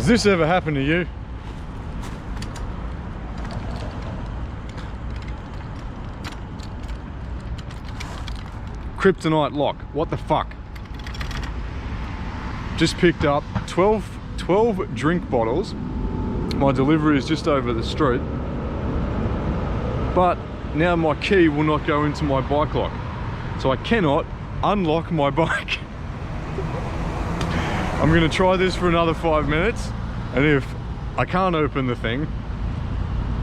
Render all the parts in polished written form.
Has this ever happened to you? Kryptonite lock, what the fuck? Just picked up 12 drink bottles. My delivery is just over the street. But now my key will not go into my bike lock. So I cannot unlock my bike. I'm gonna try this for another 5 minutes. And if I can't open the thing,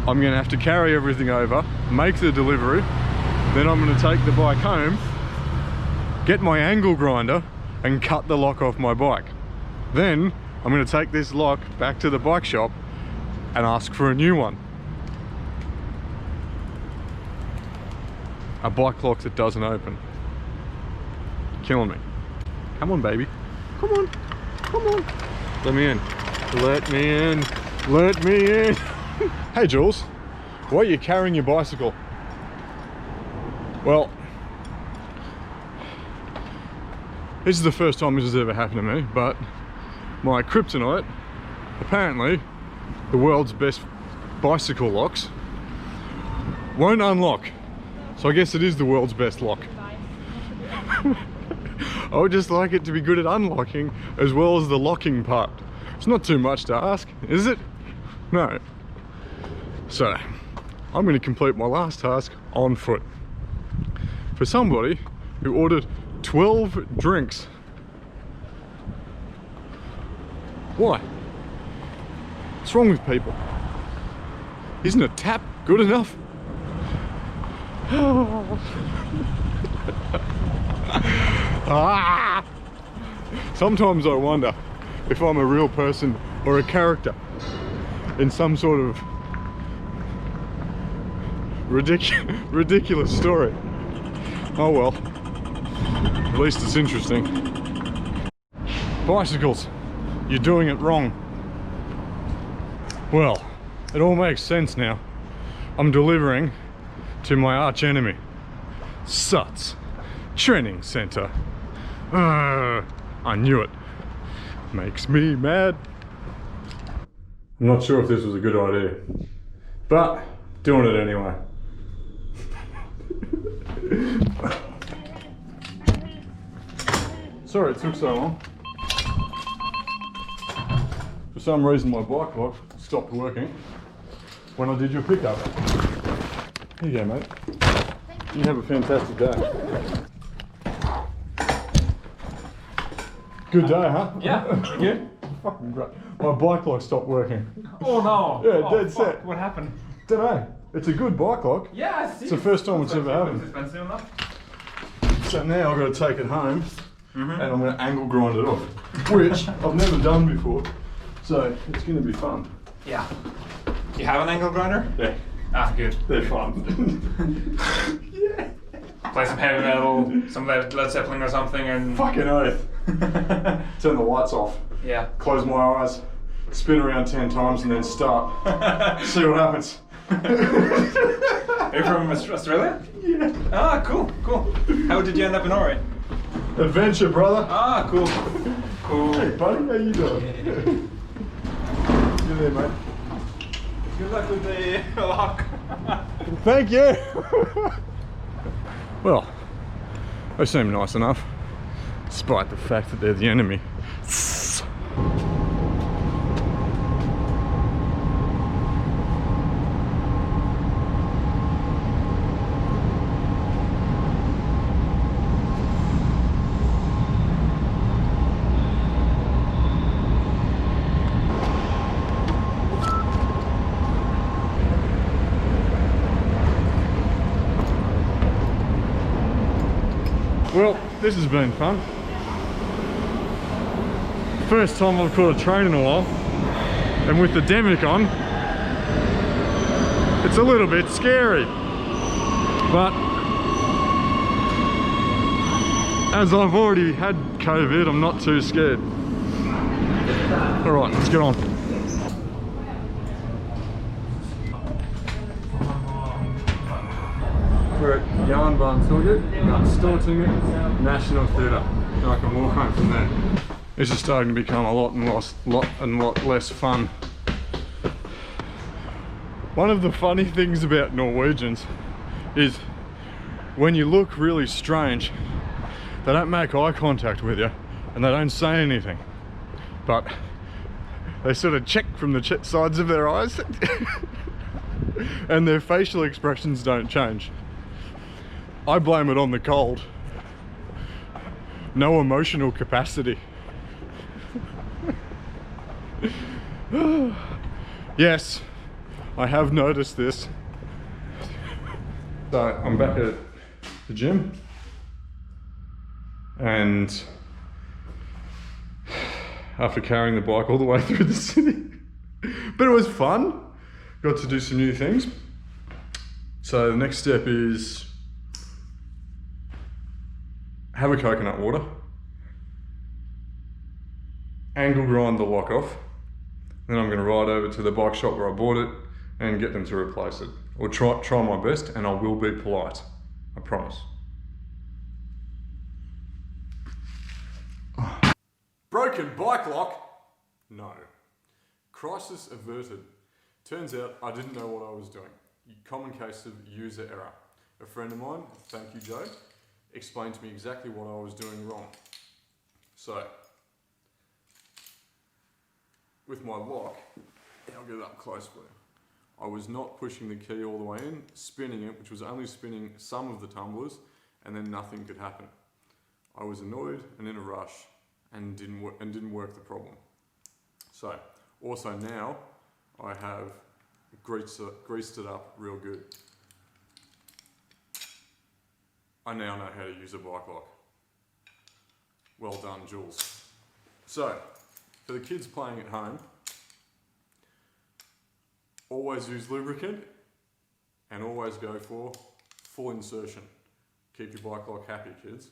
I'm gonna have to carry everything over, make the delivery. Then I'm gonna take the bike home, get my angle grinder and cut the lock off my bike. Then I'm going to take this lock back to the bike shop and ask for a new one. A bike lock that doesn't open. Killing me. Come on, baby. Come on. Come on. Let me in. Let me in. Let me in. Hey, Jules. Why are you carrying your bicycle? Well, this is the first time this has ever happened to me, but my kryptonite, apparently the world's best bicycle locks, won't unlock. So I guess it is the world's best lock. I would just like it to be good at unlocking as well as the locking part. It's not too much to ask, is it? No. So I'm going to complete my last task on foot. For somebody who ordered 12 drinks. Why? What's wrong with people? Isn't a tap good enough? Sometimes I wonder if I'm a real person or a character in some sort of ridiculous story. Oh well. At least it's interesting. Bicycles, you're doing it wrong. Well, it all makes sense now. I'm delivering to my arch enemy, Suts Training Center. I knew it. Makes me mad. I'm not sure if this was a good idea, but doing it anyway. Sorry it took so long. For some reason my bike lock stopped working when I did your pickup. Here you go, mate. You have a fantastic day. Good day, huh? Yeah, thank you. Fucking great. My bike lock stopped working. Oh no! Yeah, oh, dead fuck. set. What happened? Dunno. It's a good bike lock. Yeah, I see. It's the first time it's ever happened. Expensive enough. So now I've got to take it home and I'm going to angle grind it off, which I've never done before. So it's going to be fun. Yeah. You have an angle grinder? Yeah. Ah, good. They're fun. Yeah. Play some heavy metal, some Led Zeppelin or something, and Fucking oath. Turn the lights off. yeah. Close my eyes, spin around 10 times and then start. See what happens. Are you from Australia? Yeah. Ah, cool, cool. How did you end up in Norway? Adventure, brother. Ah, cool. Cool. Hey, buddy, how you doing? You there, mate? Good luck with the lock. Thank you. Well, they seem nice enough, despite the fact that they're the enemy. Well, this has been fun. First time I've caught a train in a while, and with the Demic on, it's a little bit scary. But as I've already had COVID, I'm not too scared. All right, let's get on. We're at Jernbanetorget, Stortinget, National Theatre, and I can walk home from there. It's just starting to become a lot less fun. One of the funny things about Norwegians is when you look really strange, they don't make eye contact with you and they don't say anything, but they sort of check from the sides of their eyes and their facial expressions don't change. I blame it on the cold. No emotional capacity. Yes, I have noticed this. So I'm back at the gym and after carrying the bike all the way through the city, but it was fun. Got to do some new things. So the next step is have a coconut water, angle grind the lock off, then I'm going to ride over to the bike shop where I bought it and get them to replace it. Or try my best, and I will be polite. I promise. Broken bike lock? No. Crisis averted. Turns out I didn't know what I was doing. Common case of user error. A friend of mine, thank you Joe, explained to me exactly what I was doing wrong. So, with my lock, I'll get it up close for you. I was not pushing the key all the way in, spinning it, which was only spinning some of the tumblers, and then nothing could happen. I was annoyed and in a rush and didn't work the problem. So, also now, I have greased it up real good. I now know how to use a bike lock. Well done, Jules. So, for the kids playing at home, always use lubricant and always go for full insertion. Keep your bike lock happy, kids.